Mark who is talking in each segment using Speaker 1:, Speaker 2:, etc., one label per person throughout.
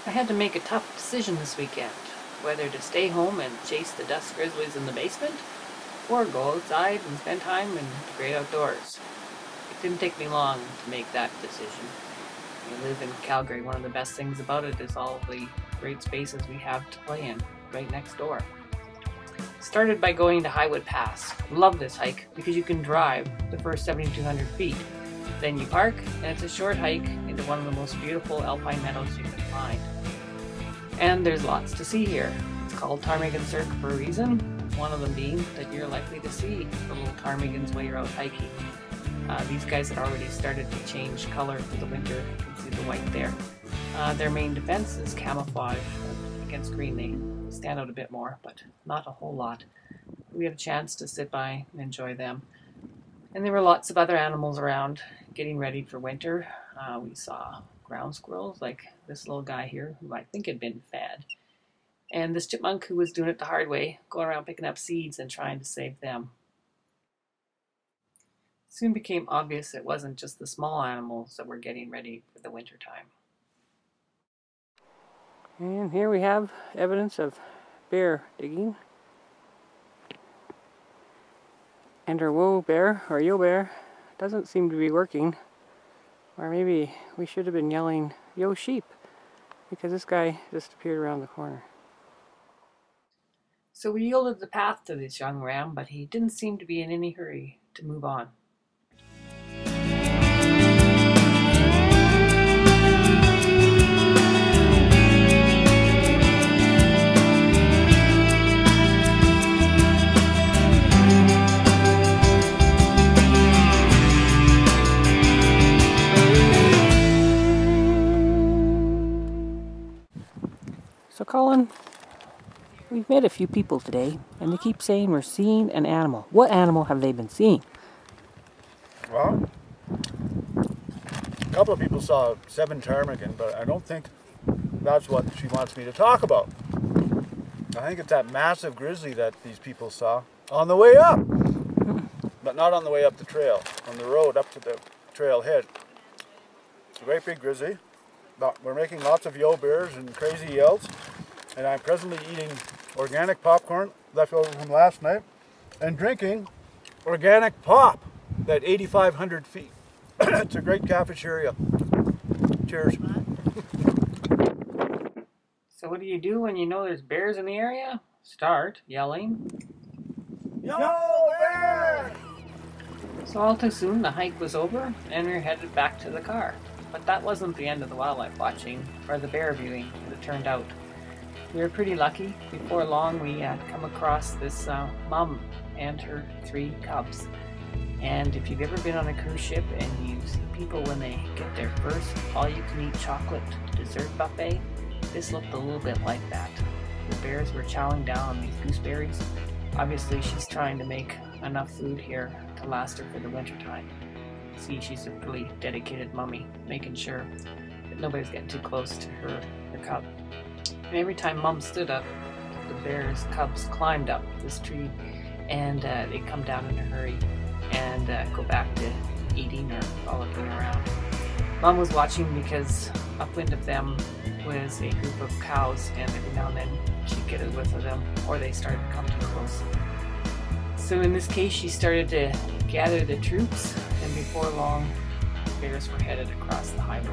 Speaker 1: I had to make a tough decision this weekend, whether to stay home and chase the dust grizzlies in the basement, or go outside and spend time in the great outdoors. It didn't take me long to make that decision. We live in Calgary. One of the best things about it is all the great spaces we have to play in right next door. Started by going to Highwood Pass. Love this hike because you can drive the first 7,200 feet. Then you park, and it's a short hike into one of the most beautiful alpine meadows you can find. And there's lots to see here. It's called Ptarmigan Cirque for a reason, one of them being that you're likely to see the little ptarmigans while you're out hiking. These guys had already started to change color for the winter. You can see the white there. Their main defense is camouflage. Against green they stand out a bit more, but not a whole lot. We had a chance to sit by and enjoy them. And there were lots of other animals around getting ready for winter. We saw ground squirrels like this little guy here who I think had been fed. And this chipmunk who was doing it the hard way, going around picking up seeds and trying to save them. It soon became obvious it wasn't just the small animals that were getting ready for the winter time. And here we have evidence of bear digging. And our whoa bear, or yo bear, doesn't seem to be working. Or maybe we should have been yelling, yo sheep, because this guy just appeared around the corner. So we yielded the path to this young ram, but he didn't seem to be in any hurry to move on. So Colin, we've met a few people today, and they keep saying we're seeing an animal. What animal have they been seeing?
Speaker 2: Well, a couple of people saw 7 ptarmigan, but I don't think that's what she wants me to talk about. I think it's that massive grizzly that these people saw on the way up, but not on the way up the trail, on the road up to the trailhead. It's a great big grizzly. We're making lots of yo bears and crazy yells, and I'm presently eating organic popcorn left over from last night and drinking organic pop at 8,500 feet. It's a great cafeteria. Cheers.
Speaker 1: So what do you do when you know there's bears in the area? Start yelling,
Speaker 2: Yo bear!
Speaker 1: So all too soon the hike was over and we were headed back to the car. But that wasn't the end of the wildlife watching, or the bear viewing, as it turned out. We were pretty lucky. Before long we had come across this mom and her 3 cubs. And if you've ever been on a cruise ship and you see people when they get their first all-you-can-eat chocolate dessert buffet, this looked a little bit like that. The bears were chowing down on these gooseberries. Obviously she's trying to make enough food here to last her for the winter time. See, she's a really dedicated mummy, making sure that nobody's getting too close to her cub. And every time Mum stood up, the bear's cubs climbed up this tree, and they'd come down in a hurry and go back to eating or frolicking around. Mum was watching because upwind of them was a group of cows, and every now and then she'd get a whiff of them, or they started to come too close. So in this case, she started to gather the troops, and before long, the bears were headed across the highway.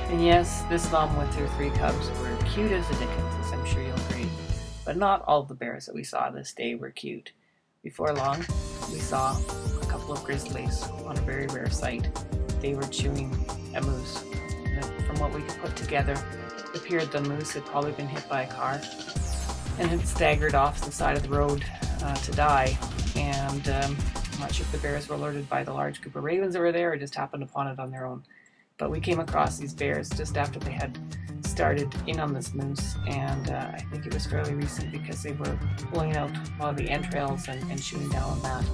Speaker 1: And yes, this mom with her 3 cubs were cute as the dickens, as I'm sure you'll agree. But not all the bears that we saw this day were cute. Before long, we saw a couple of grizzlies on a very rare sight. They were chewing a moose. And from what we could put together, it appeared the moose had probably been hit by a car and had staggered off the side of the road to die. And I'm not sure if the bears were alerted by the large group of ravens that were there or just happened upon it on their own. But we came across these bears just after they had started in on this moose, and I think it was fairly recent because they were pulling out a lot of the entrails and chewing down on that.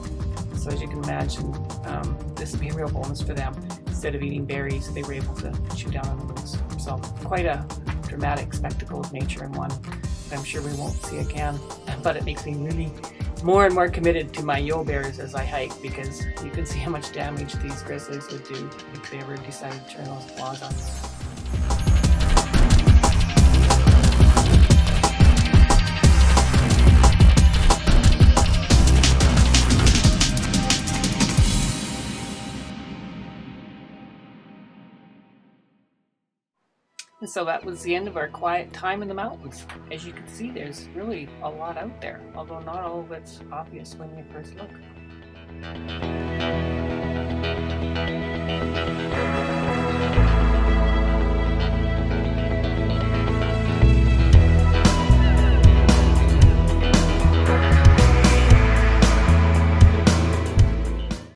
Speaker 1: So as you can imagine, this would be a real bonus for them. Instead of eating berries, they were able to chew down on the moose. So quite a dramatic spectacle of nature and one that I'm sure we won't see again. But it makes me really more and more committed to my yo bears as I hike, because you can see how much damage these grizzlies would do if they ever decided to turn those claws on you. And so that was the end of our quiet time in the mountains. As you can see, there's really a lot out there, although not all of it's obvious when you first look.